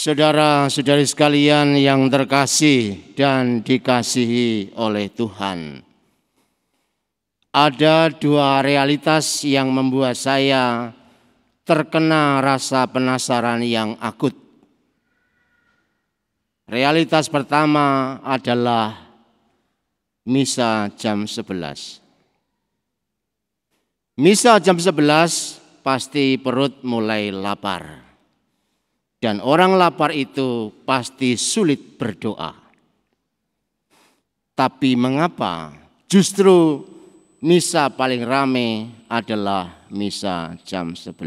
Saudara-saudari sekalian yang terkasih dan dikasihi oleh Tuhan, ada dua realitas yang membuat saya terkena rasa penasaran yang akut. Realitas pertama adalah misa jam 11. Misa jam 11 pasti perut mulai lapar. Dan orang lapar itu pasti sulit berdoa. Tapi mengapa justru misa paling ramai adalah misa jam 11?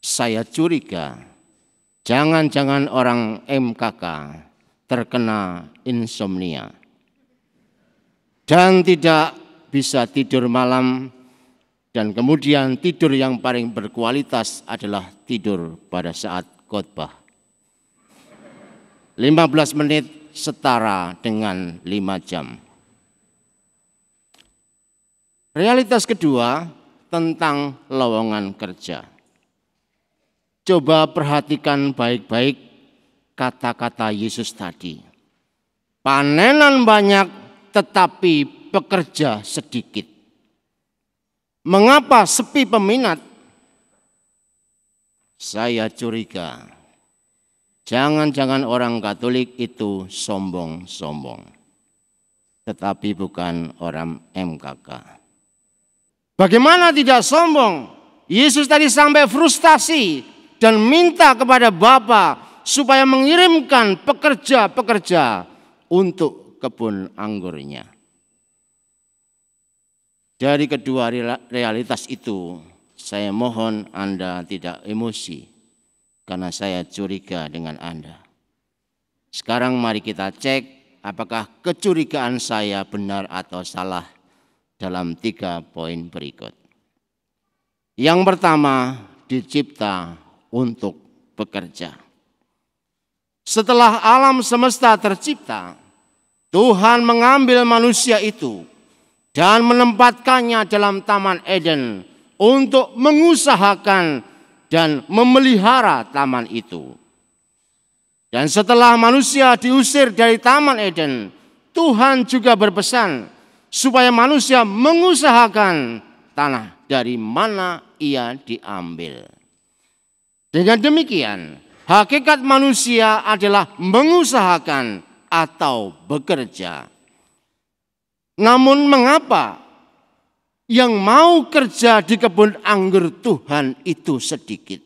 Saya curiga jangan-jangan orang MKK terkena insomnia dan tidak bisa tidur malam. Dan kemudian tidur yang paling berkualitas adalah tidur pada saat khotbah. 15 menit setara dengan 5 jam. Realitas kedua tentang lowongan kerja. Coba perhatikan baik-baik kata-kata Yesus tadi. Panenan banyak tetapi pekerja sedikit. Mengapa sepi peminat? Saya curiga jangan-jangan orang Katolik itu sombong-sombong, tetapi bukan orang MKK. Bagaimana tidak sombong? Yesus tadi sampai frustasi dan minta kepada Bapa supaya mengirimkan pekerja-pekerja untuk kebun anggurnya. Dari kedua realitas itu, saya mohon Anda tidak emosi karena saya curiga dengan Anda. Sekarang mari kita cek apakah kecurigaan saya benar atau salah dalam 3 poin berikut. Yang pertama, dicipta untuk bekerja. Setelah alam semesta tercipta, Tuhan mengambil manusia itu dan menempatkannya dalam Taman Eden untuk mengusahakan dan memelihara taman itu. Dan setelah manusia diusir dari Taman Eden, Tuhan juga berpesan supaya manusia mengusahakan tanah dari mana ia diambil. Dengan demikian, hakikat manusia adalah mengusahakan atau bekerja. Namun mengapa yang mau kerja di kebun anggur Tuhan itu sedikit?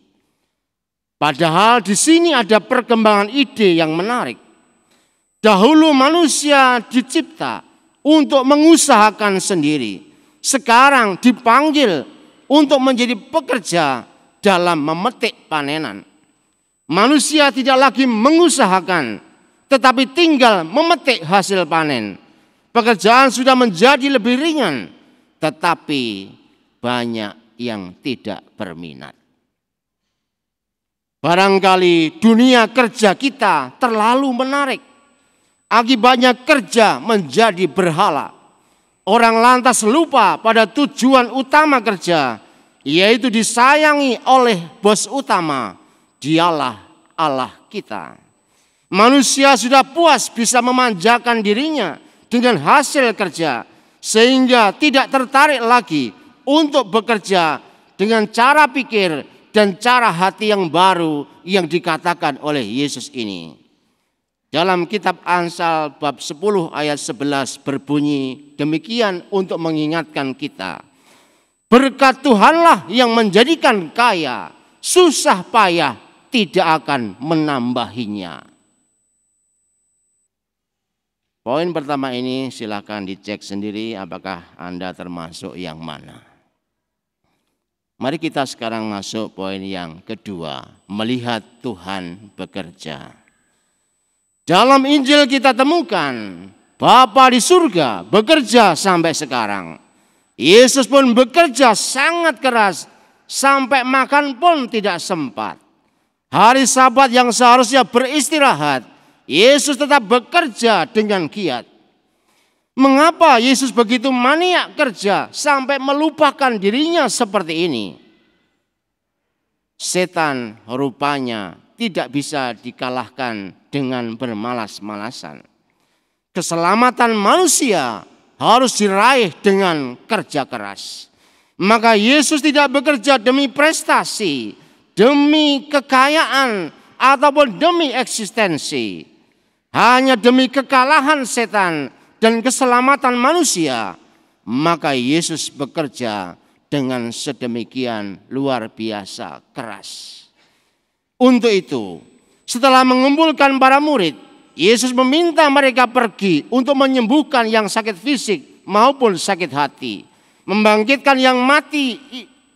Padahal di sini ada perkembangan ide yang menarik. Dahulu manusia dicipta untuk mengusahakan sendiri. Sekarang dipanggil untuk menjadi pekerja dalam memetik panenan. Manusia tidak lagi mengusahakan, tetapi tinggal memetik hasil panen. Pekerjaan sudah menjadi lebih ringan, tetapi banyak yang tidak berminat. Barangkali dunia kerja kita terlalu menarik. Akibatnya kerja menjadi berhala. Orang lantas lupa pada tujuan utama kerja, yaitu disayangi oleh bos utama. Dialah Allah kita. Manusia sudah puas bisa memanjakan dirinya dengan hasil kerja, sehingga tidak tertarik lagi untuk bekerja dengan cara pikir dan cara hati yang baru yang dikatakan oleh Yesus ini. Dalam kitab Amsal bab 10 ayat 11 berbunyi demikian untuk mengingatkan kita. Berkat Tuhanlah yang menjadikan kaya, susah payah tidak akan menambahinya. Poin pertama ini silakan dicek sendiri apakah Anda termasuk yang mana. Mari kita sekarang masuk poin yang kedua, melihat Tuhan bekerja. Dalam Injil kita temukan Bapa di surga bekerja sampai sekarang. Yesus pun bekerja sangat keras sampai makan pun tidak sempat. Hari Sabat yang seharusnya beristirahat, Yesus tetap bekerja dengan giat. Mengapa Yesus begitu maniak kerja sampai melupakan dirinya seperti ini? Setan rupanya tidak bisa dikalahkan dengan bermalas-malasan. Keselamatan manusia harus diraih dengan kerja keras. Maka Yesus tidak bekerja demi prestasi, demi kekayaan, ataupun demi eksistensi. Hanya demi kekalahan setan dan keselamatan manusia. Maka Yesus bekerja dengan sedemikian luar biasa keras. Untuk itu, setelah mengumpulkan para murid, Yesus meminta mereka pergi untuk menyembuhkan yang sakit fisik maupun sakit hati. Membangkitkan yang mati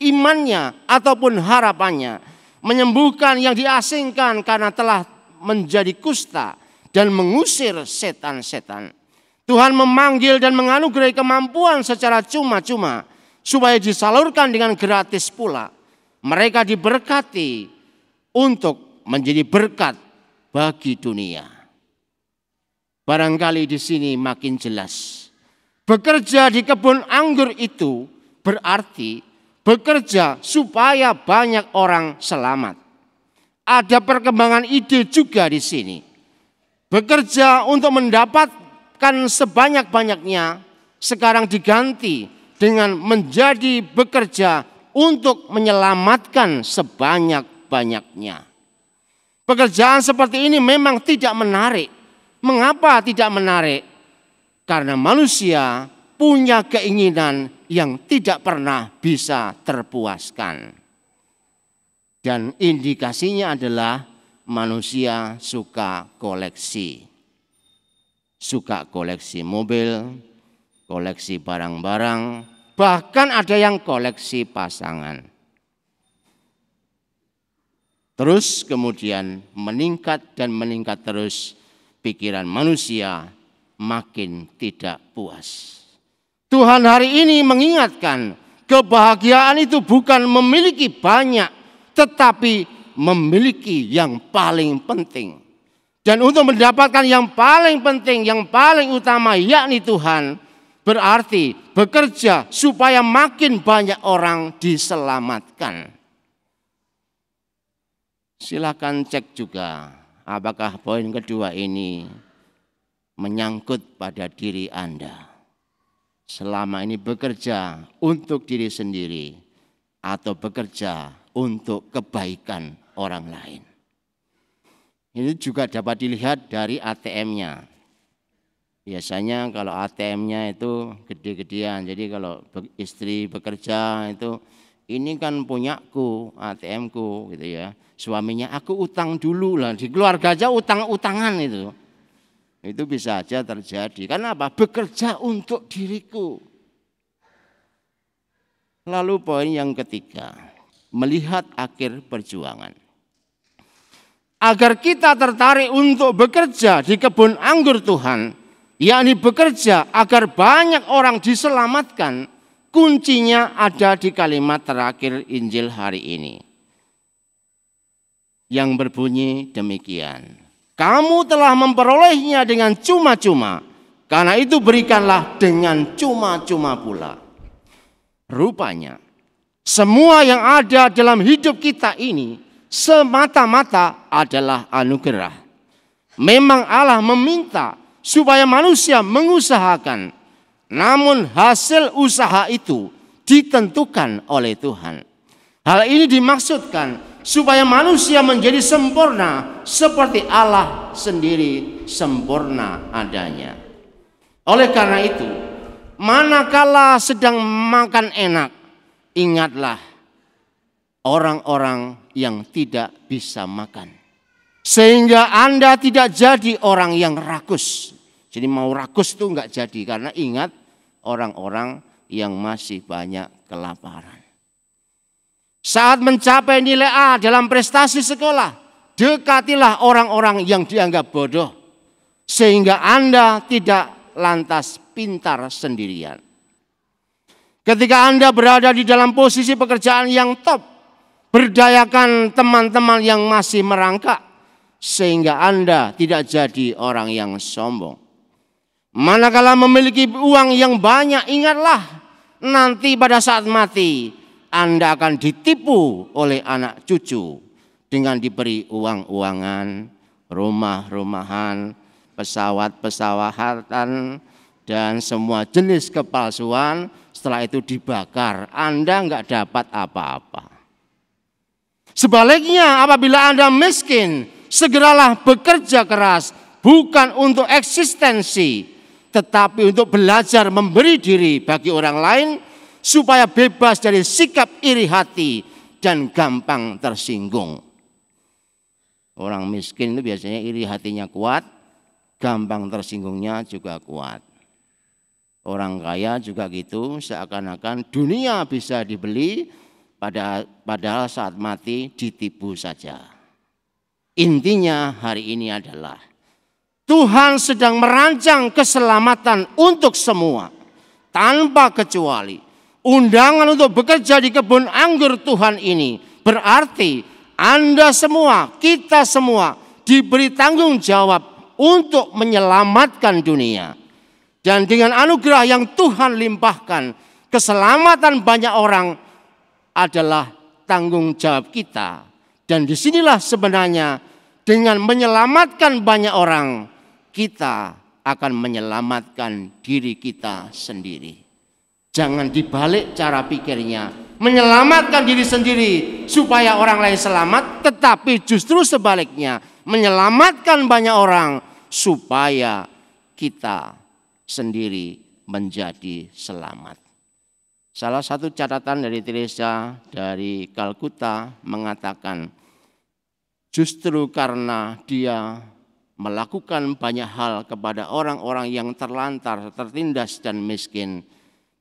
imannya ataupun harapannya. Menyembuhkan yang diasingkan karena telah menjadi kusta dan mengusir setan-setan. Tuhan memanggil dan menganugerahi kemampuan secara cuma-cuma supaya disalurkan dengan gratis pula. Mereka diberkati untuk menjadi berkat bagi dunia. Barangkali di sini makin jelas. Bekerja di kebun anggur itu berarti bekerja supaya banyak orang selamat. Ada perkembangan ide juga di sini. Bekerja untuk mendapatkan sebanyak-banyaknya sekarang diganti dengan menjadi bekerja untuk menyelamatkan sebanyak-banyaknya. Pekerjaan seperti ini memang tidak menarik. Mengapa tidak menarik? Karena manusia punya keinginan yang tidak pernah bisa terpuaskan. Dan indikasinya adalah manusia suka koleksi. Suka koleksi mobil, koleksi barang-barang, bahkan ada yang koleksi pasangan. Terus kemudian meningkat dan meningkat terus pikiran manusia makin tidak puas. Tuhan hari ini mengingatkan kebahagiaan itu bukan memiliki banyak, tetapi memiliki yang paling penting. Dan untuk mendapatkan yang paling penting, yang paling utama yakni Tuhan, berarti bekerja supaya makin banyak orang diselamatkan. Silakan cek juga apakah poin kedua ini menyangkut pada diri Anda. Selama ini bekerja untuk diri sendiri atau bekerja untuk kebaikan orang lain. Ini juga dapat dilihat dari ATM-nya. Biasanya kalau ATM-nya itu gede-gedean. Jadi kalau istri bekerja itu, ini kan punyaku, ATM-ku gitu ya. Suaminya aku utang dulu lah. Di keluarga aja utang-utangan itu. Itu bisa saja terjadi. Karena apa? Bekerja untuk diriku. Lalu poin yang ketiga, melihat akhir perjuangan. Agar kita tertarik untuk bekerja di kebun anggur Tuhan, yakni bekerja agar banyak orang diselamatkan, kuncinya ada di kalimat terakhir Injil hari ini. Yang berbunyi demikian. Kamu telah memperolehnya dengan cuma-cuma, karena itu berikanlah dengan cuma-cuma pula. Rupanya, semua yang ada dalam hidup kita ini semata-mata adalah anugerah. Memang Allah meminta supaya manusia mengusahakan, namun hasil usaha itu ditentukan oleh Tuhan. Hal ini dimaksudkan supaya manusia menjadi sempurna seperti Allah sendiri sempurna adanya. Oleh karena itu, manakala sedang makan enak, ingatlah orang-orang yang tidak bisa makan. Sehingga Anda tidak jadi orang yang rakus. Jadi mau rakus itu enggak jadi, karena ingat orang-orang yang masih banyak kelaparan. Saat mencapai nilai A dalam prestasi sekolah, dekatilah orang-orang yang dianggap bodoh. Sehingga Anda tidak lantas pintar sendirian. Ketika Anda berada di dalam posisi pekerjaan yang top, berdayakan teman-teman yang masih merangkak. Sehingga Anda tidak jadi orang yang sombong. Manakala memiliki uang yang banyak, ingatlah nanti pada saat mati Anda akan ditipu oleh anak cucu dengan diberi uang-uangan, rumah-rumahan, pesawat-pesawatan, dan semua jenis kepalsuan. Setelah itu dibakar, Anda enggak dapat apa-apa. Sebaliknya, apabila Anda miskin, segeralah bekerja keras, bukan untuk eksistensi, tetapi untuk belajar memberi diri bagi orang lain, supaya bebas dari sikap iri hati dan gampang tersinggung. Orang miskin itu biasanya iri hatinya kuat, gampang tersinggungnya juga kuat. Orang kaya juga gitu, seakan-akan dunia bisa dibeli, padahal saat mati ditipu saja. Intinya hari ini adalah Tuhan sedang merancang keselamatan untuk semua tanpa kecuali. Undangan untuk bekerja di kebun anggur Tuhan ini berarti Anda semua, kita semua diberi tanggung jawab untuk menyelamatkan dunia. Dan dengan anugerah yang Tuhan limpahkan, keselamatan banyak orang adalah tanggung jawab kita. Dan disinilah sebenarnya dengan menyelamatkan banyak orang, kita akan menyelamatkan diri kita sendiri. Jangan dibalik cara pikirnya, menyelamatkan diri sendiri supaya orang lain selamat, tetapi justru sebaliknya, menyelamatkan banyak orang supaya kita sendiri menjadi selamat. Salah satu catatan dari Teresa dari Kalkuta mengatakan, justru karena dia melakukan banyak hal kepada orang-orang yang terlantar, tertindas dan miskin,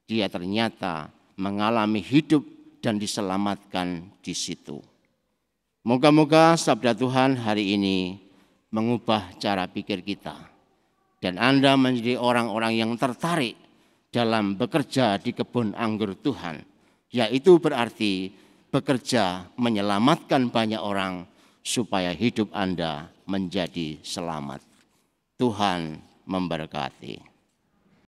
dia ternyata mengalami hidup dan diselamatkan di situ. Moga-moga sabda Tuhan hari ini mengubah cara pikir kita. Dan Anda menjadi orang-orang yang tertarik dalam bekerja di kebun anggur Tuhan. Yaitu berarti bekerja menyelamatkan banyak orang supaya hidup Anda menjadi selamat. Tuhan memberkati.